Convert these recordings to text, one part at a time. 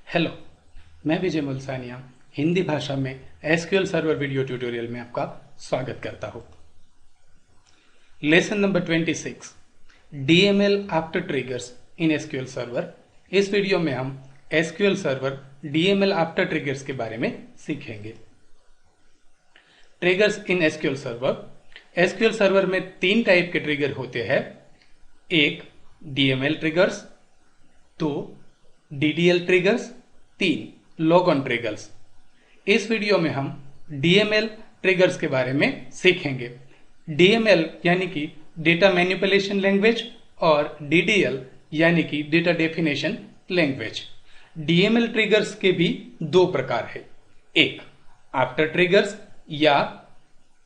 Hello, मैं विजय मुल्सानिया हिंदी भाषा में एसक्यूएल सर्वर वीडियो ट्यूटोरियल में आपका स्वागत करता हूँ। Lesson number 26 DML after triggers in SQL server. इस वीडियो में हम SQL server DML after triggers के बारे में सीखेंगे। Triggers in SQL server. SQL server में तीन टाइप के ट्रिगर होते हैं। एक डीएमएल ट्रिगर्स, दो डीडीएल ट्रिगर्स, तीन लॉग-ऑन ट्रिगर्स। इस वीडियो में हम डीएमएल ट्रिगर्स के बारे में सीखेंगे। डीएमएल यानी कि डेटा मैनिपुलेशन लैंग्वेज और डीडीएल यानी कि data definition language. DML triggers के भी दो प्रकार है। एक आफ्टर ट्रिगर्स या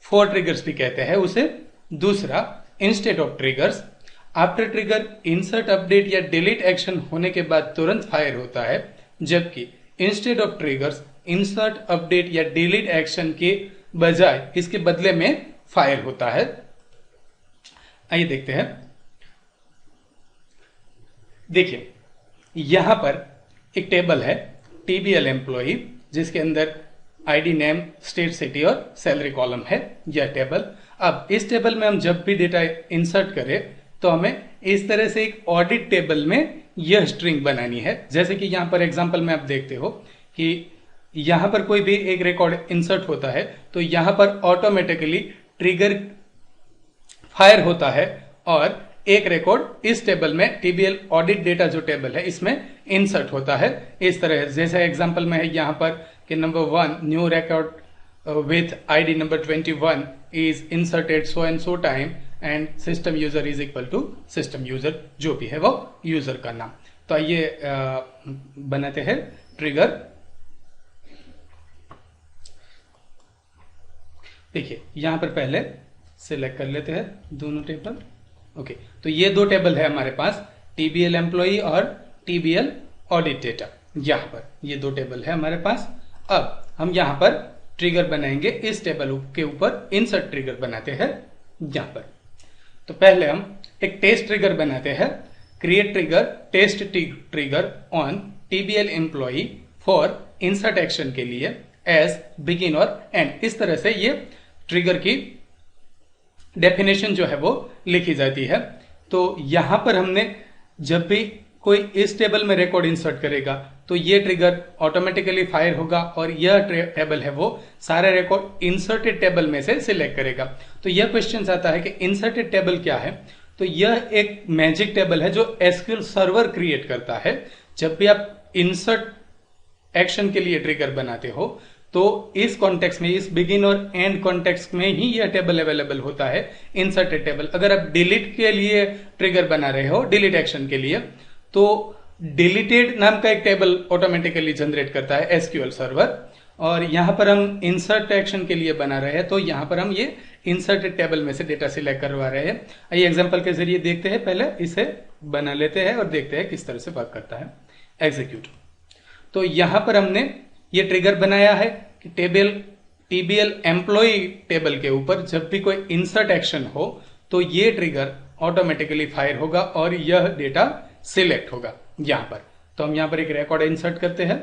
फॉर ट्रिगर्स भी कहते हैं उसे। दूसरा instead of triggers. After trigger insert, update या डिलीट एक्शन होने के बाद तुरंत फायर होता है, जबकि instead of triggers insert, update या डिलीट एक्शन के बजाय इसके बदले में फायर होता है। आइए देखते हैं। देखिए यहां पर एक टेबल है टीबीएल एम्प्लॉई, जिसके अंदर आईडी, नेम, स्टेट, सिटी और सैलरी कॉलम है यह टेबल। अब इस टेबल में हम जब भी डेटा इंसर्ट करें तो हमें इस तरह से एक ऑडिट टेबल में यह स्ट्रिंग बनानी है। जैसे कि यहां पर एग्जांपल में आप देखते हो कि यहां पर कोई भी एक रिकॉर्ड इंसर्ट होता है तो यहां पर ऑटोमेटिकली ट्रिगर फायर होता है और एक रिकॉर्ड इस टेबल में टीबीएल ऑडिट डेटा जो टेबल है इसमें इंसर्ट होता है। इस तरह जैसे एग्जांपल में है यहां पर कि number 1 new record with ID number 21 is inserted so and so time and system user is equal to system user, जो भी है वो यूजर का नाम। तो आइए बनाते हैं ट्रिगर। देखिए यहां पर पहले सिलेक्ट कर लेते हैं दोनों टेबल। ओके, तो ये दो टेबल है हमारे पास, टीबीएल एम्प्लॉई और टीबीएल ऑडिट डेटा। यहां पर ये दो टेबल है हमारे पास। अब हम यहां पर ट्रिगर बनाएंगे। इस टेबल के ऊपर इंसर्ट ट्रिगर बनाते हैं यहां पर। तो पहले हम एक टेस्ट ट्रिगर बनाते हैं। Create trigger test trigger on TBL employee for insert action के लिए एज बिगिन और एंड। इस तरह से ये ट्रिगर की डेफिनेशन जो है वो लिखी जाती है। तो यहां पर हमने जब भी कोई इस टेबल में रिकॉर्ड इंसर्ट करेगा तो ये ट्रिगर ऑटोमेटिकली फायर होगा और यह टेबल है वो सारे रिकॉर्ड इंसर्टेड टेबल में से सिलेक्ट करेगा। तो यह क्वेश्चन आता है कि इंसर्टेड टेबल क्या है। तो यह एक मैजिक टेबल है जो एसक्यूएल सर्वर क्रिएट करता है। जब भी आप इंसर्ट एक्शन के लिए ट्रिगर बनाते हो तो इस कॉन्टेक्स्ट में, इस बिगिन और एंड कॉन्टेक्स्ट में ही यह टेबल अवेलेबल होता है, इंसर्टेड टेबल। अगर आप डिलीट के लिए ट्रिगर बना रहे हो, डिलीट एक्शन के लिए, तो डिलीटेड नाम का एक टेबल ऑटोमेटिकली जनरेट करता है एसक्यूएल सर्वर। और यहां पर हम इंसर्ट एक्शन के लिए बना रहे हैं तो यहां पर हम ये इंसर्टेड टेबल में से डेटा सिलेक्ट करवा रहे हैं। आइए एग्जांपल के जरिए देखते हैं। पहले इसे बना लेते हैं और देखते हैं किस तरह से वर्क करता है। एग्जीक्यूट। तो यहां पर हमने ये ट्रिगर बनाया है कि टीबीएल एम्प्लॉई टेबल के ऊपर जब भी कोई इंसर्ट एक्शन हो तो ये ट्रिगर ऑटोमेटिकली फायर होगा और यह डेटा सिलेक्ट होगा यहां पर। तो हम यहां पर एक रिकॉर्ड इंसर्ट करते हैं,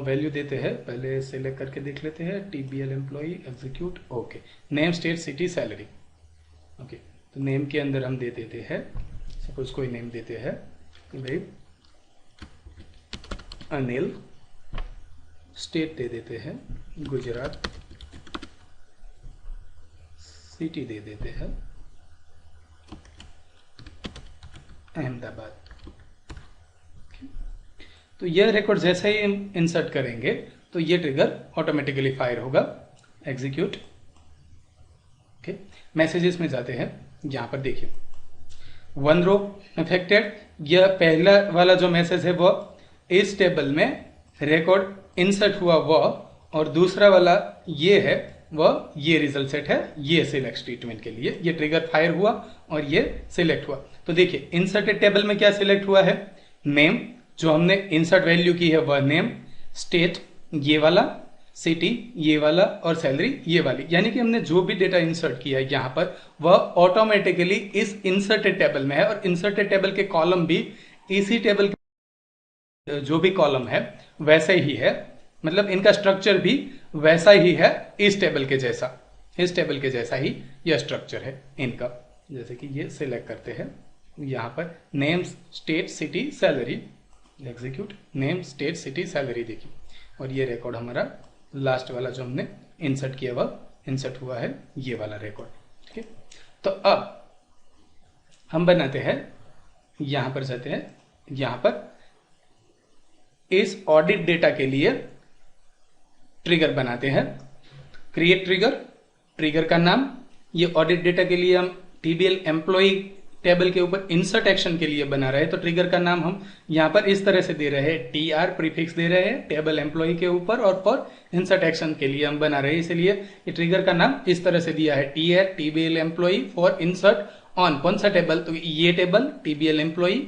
वैल्यू देते हैं, पहले सिलेक्ट करके देख लेते हैं। TBL employee, execute. Okay, name, state, city, salary. Okay, तो नेम के अंदर हम दे देते हैं, सपोज कोई नेम देते हैं कि भाई अनिल। स्टेट दे देते हैं गुजरात। सिटी दे देते हैं अहमदाबाद। तो यह रिकॉर्ड जैसे ही इंसर्ट करेंगे तो यह ट्रिगर ऑटोमेटिकली फायर होगा। एग्जीक्यूट। ओके, मैसेजेस में जाते हैं। यहां पर देखिए 1 रो अफेक्टेड। यह पहला वाला जो मैसेज है वो इस टेबल में रिकॉर्ड इंसर्ट हुआ वो, और दूसरा वाला ये है वो, ये रिजल्ट सेट है, ये सिलेक्ट स्टेटमेंट के लिए ये ट्रिगर फायर हुआ और ये सिलेक्ट हुआ। तो देखिए इंसर्टेड टेबल में क्या सिलेक्ट हुआ है, नेम, जो हमने इंसर्ट वैल्यू की है वह नेम, स्टेट ये वाला, सिटी ये वाला और सैलरी ये वाली। यानी कि हमने जो भी डेटा इंसर्ट किया है यहां पर वह ऑटोमेटिकली इस इंसर्टेड टेबल में है और इंसर्टेड टेबल के कॉलम भी इसी टेबल जो भी कॉलम है वैसे ही है, मतलब इनका स्ट्रक्चर भी वैसा ही है इस टेबल के जैसा, इस टेबल के जैसा ही यह स्ट्रक्चर है इनका। जैसे कि ये सिलेक्ट करते हैं, यहाँ पर name state city salary, execute name state city salary देखिए, और ये रिकॉर्ड हमारा लास्ट वाला जो हमने इंसर्ट किया वह इंसर्ट हुआ है, ये वाला रिकॉर्ड। ठीक है, तो अब हम बनाते हैं, यहां पर जाते हैं, यहां पर इस ऑडिट डेटा के लिए ट्रिगर बनाते हैं, क्रिएट ट्रिगर, ट्रिगर का नाम, ये ऑडिट डेटा के लिए हम टीबीएल एम्प्लॉय टेबल के ऊपर इंसर्ट एक्शन के लिए बना रहे हैं, तो ट्रिगर का नाम हम यहां पर इस तरह से दे रहे हैं, टीआर प्रीफिक्स दे रहे हैं टेबल एम्प्लॉय के ऊपर, और फॉर इंसर्ट एक्शन के लिए हम बना रहे हैं, इसलिए ये ट्रिगर का नाम इस तरह से दिया है, TR TBL employee for insert on कौन सा टेबल, तो ये table TBL employee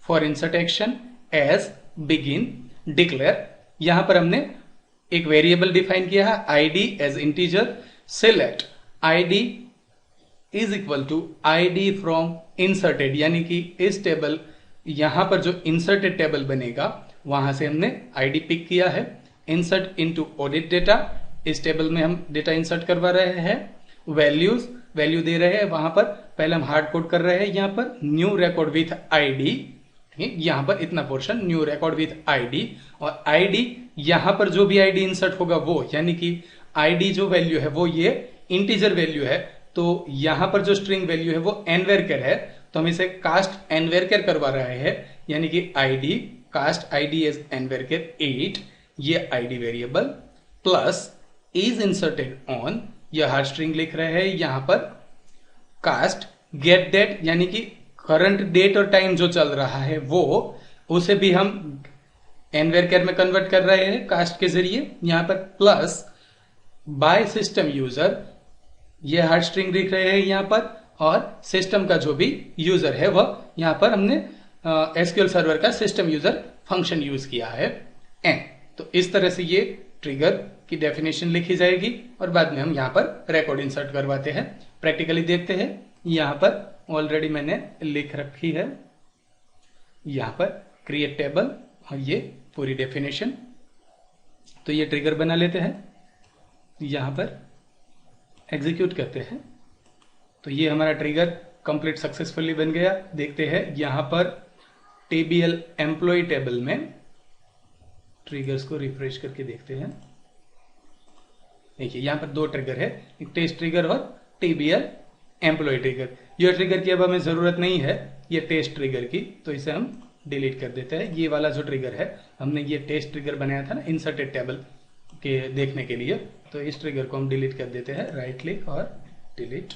for insert action as begin declare. यहां पर हमने एक वेरिएबल डिफाइन किया है ID as integer, select ID is equal to ID from inserted, यानी कि इस टेबल, यहां पर जो इंसर्टेड टेबल बनेगा वहां से हमने आईडी पिक किया है, इंसर्ट इनटू ऑडिट डेटा, इस टेबल में हम डेटा इंसर्ट करवा रहे हैं, वैल्यूज वैल्यू दे रहे हैं, वहां पर पहले हम हार्ड कोड कर रहे हैं, यहां पर न्यू रिकॉर्ड विथ आईडी, यहां पर इतना portion new record with ID, और आईडी यहां पर जो भी आईडी इंसर्ट होगा वो, यानी कि आईडी जो वैल्यू है वो ये इंटीजर वैल्यू है, तो यहां पर जो स्ट्रिंग वैल्यू है वो एनवेरकर है, तो हम इसे कास्ट एनवेरकर करवा रहे हैं, यानी कि आईडी कास्ट आईडी एज एनवेरकर 8, ये ID variable plus is inserted on, यह हार्ड स्ट्रिंग लिख रहे हैं, यहां पर कास्ट गेट डेट, यानी कि करंट डेट और टाइम जो चल रहा है वो, उसे भी हम एनवेरकर में कन्वर्ट कर रहे हैं कास्ट के जरिए, यहां पर प्लस बाय सिस्टम यूजर, ये हार्ड स्ट्रिंग लिख रहे हैं यहां पर, और सिस्टम का जो भी यूजर है वह, यहां पर हमने एसक्यूएल सर्वर का सिस्टम यूजर फंक्शन यूज किया है एन। तो इस तरह से ये ट्रिगर की डेफिनेशन लिखी जाएगी, और बाद में हम यहां पर रिकॉर्ड इंसर्ट करवाते हैं, प्रैक्टिकली देखते हैं। यहां पर ऑलरेडी मैंने लिख रखी है, यहां पर क्रिएट टेबल, और ये पूरी डेफिनेशन, तो ये ट्रिगर बना लेते हैं, यहां पर एग्जीक्यूट करते हैं, तो ये हमारा ट्रिगर कंप्लीट सक्सेसफुली बन गया। देखते हैं यहां पर टीबीएल एम्प्लॉय टेबल में, ट्रिगर्स को रिफ्रेश करके देखते हैं, देखिए यहां पर दो ट्रिगर है, एक टेस्ट ट्रिगर और टीबीएल एम्प्लॉय ट्रिगर। यह ट्रिगर की अब हमें जरूरत नहीं है, ये टेस्ट ट्रिगर की, तो इसे हम डिलीट कर देते हैं। ये वाला जो ट्रिगर है, हमने ये टेस्ट ट्रिगर बनाया था ना इंसर्टेड टेबल के देखने के लिए, तो इस ट्रिगर को हम डिलीट कर देते हैं, राइट क्लिक और डिलीट।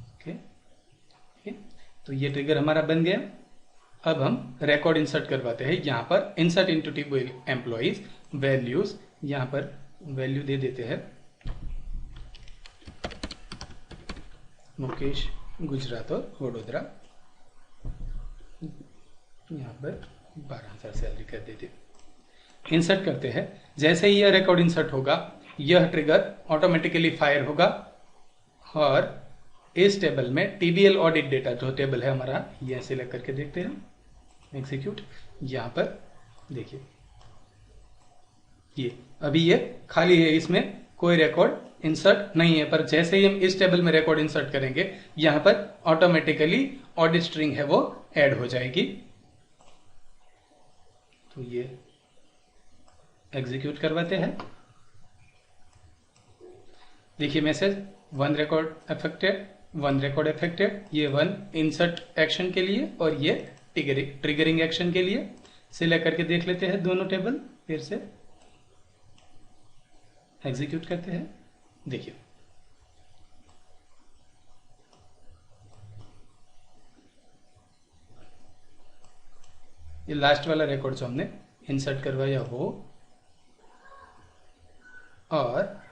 ओके, तो ये ट्रिगर हमारा बन गया। अब हम रिकॉर्ड इंसर्ट करवाते हैं, यहां पर इंसर्ट इनटू टीबीएल एम्प्लॉइज वैल्यूज, यहां पर वैल्यू दे देते हैं मुकेश गुजरात और वडोदरा, यहां पर 12,000 सैलरी कर देते, इंसर्ट करते हैं। जैसे ही यह रिकॉर्ड इंसर्ट होगा, यह ट्रिगर ऑटोमेटिकली फायर होगा, और इस टेबल में टीबीएल ऑडिट डेटा जो टेबल है हमारा, ये सिलेक्ट करके देखते हैं, एग्जीक्यूट, यहां पर देखिए ये अभी ये खाली है, इसमें कोई रिकॉर्ड इंसर्ट नहीं है, पर जैसे ही हम इस टेबल में रिकॉर्ड इंसर्ट करेंगे, यहां पर ऑटोमेटिकली ऑडिट स्ट्रिंग है वो ऐड हो जाएगी। तो ये एग्जीक्यूट करवाते हैं, देखिए message 1 record affected, 1 record affected, ये 1 इंसर्ट एक्शन के लिए और ये ट्रिगरिंग एक्शन के लिए। सिलेक्ट करके देख लेते हैं दोनों टेबल, फिर से एग्जीक्यूट करते हैं, देखिए ये लास्ट वाला रिकॉर्ड जो हमने इंसर्ट करवाया वो, और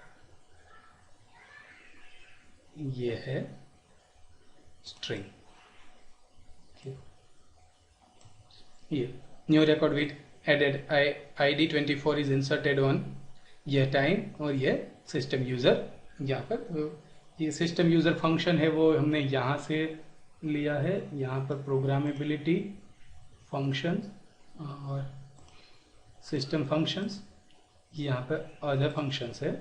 ये है स्ट्रिंग, ये new record with added ID 24 is inserted on, ये टाइम और ये सिस्टम यूजर। यहाँ पर ये सिस्टम यूजर फंक्शन है वो हमने यहाँ से लिया है, यहाँ पर प्रोग्रामेबिलिटी फंक्शन और सिस्टम फंक्शंस, यहाँ पर अदर फंक्शंस है,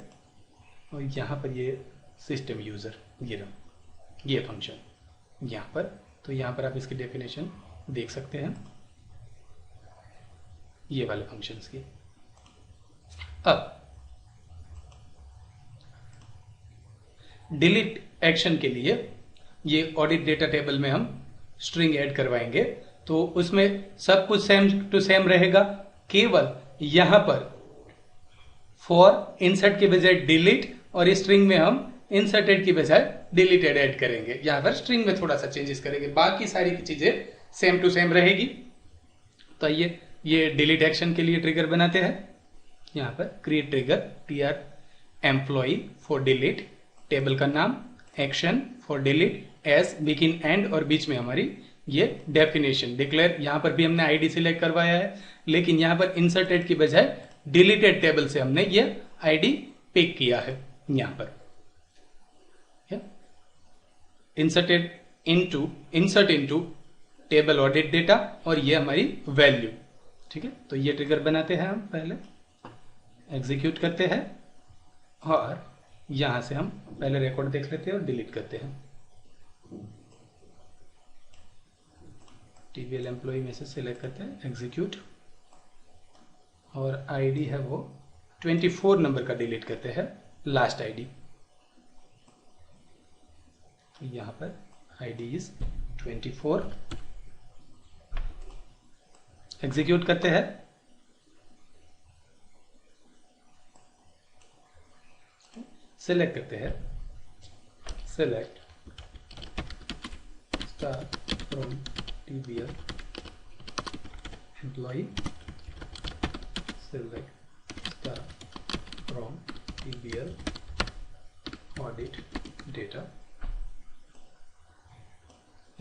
और यहाँ पर ये सिस्टम यूज़र, ये फंक्शन यहाँ पर। तो यहाँ पर आप इसकी डेफिनेशन देख सकते हैं ये वाले फंक्शंस की। अब डिलीट एक्शन के लिए ये ऑडिट डेटा टेबल में हम स्ट्रिंग ऐड करवाएंगे, तो उसमें सब कुछ सेम टू सेम रहेगा, केवल यहां पर फॉर इंसर्ट के बजाय डिलीट और इस स्ट्रिंग में हम इंसर्टेड की बजाय डिलीटेड ऐड करेंगे। यहां पर स्ट्रिंग में थोड़ा सा चेंजेस करेंगे, बाकी सारी चीजें सेम टू सेम रहेगी। तो ये डिलीट एक्शन के लिए ट्रिगर बनाते हैं। यहां पर create trigger tr employee for delete, table का नाम, action for delete, S begin and, और बीच में हमारी ये डेफिनेशन डिक्लेयर। यहां पर भी हमने आईडी सिलेक्ट करवाया है, लेकिन यहां पर इंसर्टेड की बजाय डिलीटेड टेबल से हमने ये आईडी पिक किया है। यहां पर insert into table audit data, और ये हमारी वैल्यू। ठीक है, तो ये ट्रिगर बनाते हैं हम, पहले एग्जीक्यूट करते हैं और यहां से हम पहले रिकॉर्ड देख लेते हैं और डिलीट करते हैं। टीबीएल एम्प्लॉय में से सिलेक्ट करते हैं, एग्जीक्यूट, और आईडी है वो 24 नंबर का डिलीट करते हैं, लास्ट आईडी। यहां पर आईडी इज 24, एग्जीक्यूट करते हैं। सिलेक्ट करते हैं, select star from TBL employee, select star from TBL audit data,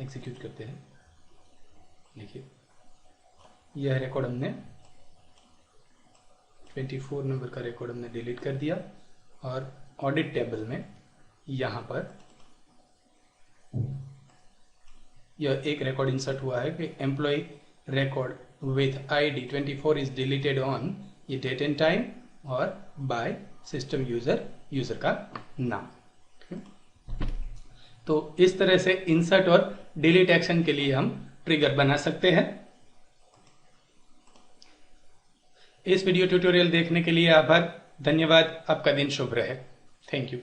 execute करते हैं। देखिए यह रिकॉर्ड हमने 24 नंबर का रिकॉर्ड हमने डिलीट कर दिया, और ऑडिट टेबल में यहां पर यह एक रिकॉर्ड इंसर्ट हुआ है कि employee record with ID 24 is deleted on ये डेट एंड टाइम और बाय सिस्टम यूजर का नाम। तो इस तरह से इंसर्ट और डिलीट एक्शन के लिए हम ट्रिगर बना सकते हैं। इस वीडियो ट्यूटोरियल देखने के लिए आभार, धन्यवाद, आपका दिन शुभ रहे। Thank you.